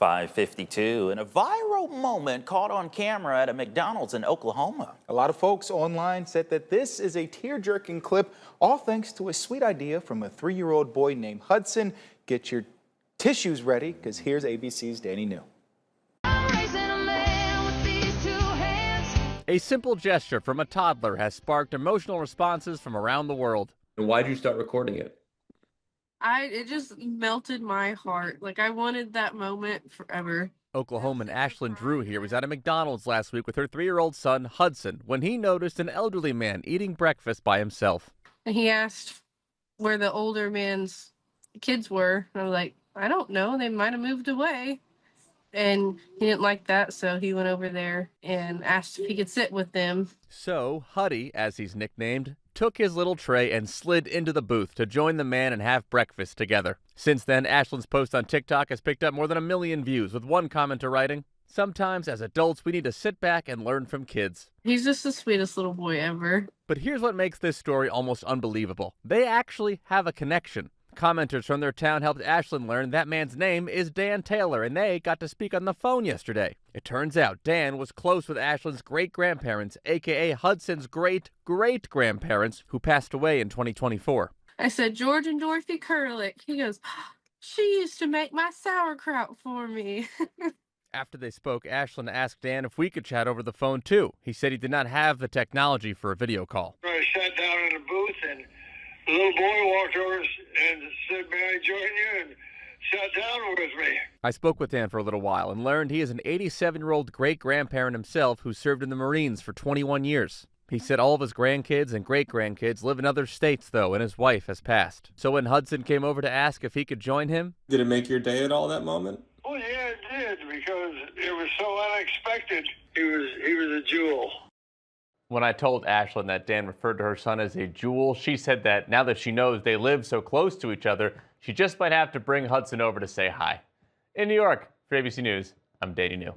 5:52, and a viral moment caught on camera at a McDonald's in Oklahoma. A lot of folks online said that this is a tear-jerking clip, all thanks to a sweet idea from a 3-year-old boy named Hudson. Get your tissues ready, because here's ABC's Danny New. A simple gesture from a toddler has sparked emotional responses from around the world. And why'd you start recording it? It just melted my heart. Like, I wanted that moment forever. Oklahoman Ashlyn Drew here was at a McDonald's last week with her 3-year-old son, Hudson, when he noticed an elderly man eating breakfast by himself. And he asked where the older man's kids were. And I was like, I don't know. They might have moved away. And he didn't like that, so he went over there and asked if he could sit with them. So, Huddy, as he's nicknamed, took his little tray and slid into the booth to join the man and have breakfast together. Since then, Ashlyn's post on TikTok has picked up more than 1 million views, with one commenter writing, "Sometimes, as adults, we need to sit back and learn from kids." He's just the sweetest little boy ever. But here's what makes this story almost unbelievable. They actually have a connection. Commenters from their town helped Ashlyn learn that man's name is Dan Taylor, and they got to speak on the phone yesterday. It turns out Dan was close with Ashlyn's great-grandparents, a.k.a. Hudson's great-great-grandparents, who passed away in 2024. I said, George and Dorothy Curlick. He goes, she used to make my sauerkraut for me. After they spoke, Ashlyn asked Dan if we could chat over the phone, too. He said he did not have the technology for a video call. I sat down in the booth, and the little boy walked over and said, may I join you, and sat down with me. I spoke with Dan for a little while and learned he is an 87-year-old great-grandparent himself who served in the Marines for 21 years. He said all of his grandkids and great-grandkids live in other states, though, and his wife has passed. So when Hudson came over to ask if he could join him... Did it make your day at all, that moment? Well, yeah, it did, because it was so unexpected. He was a jewel. When I told Ashlyn that Dan referred to her son as a jewel, she said that now that she knows they live so close to each other, she just might have to bring Hudson over to say hi. In New York, for ABC News, I'm Danny New.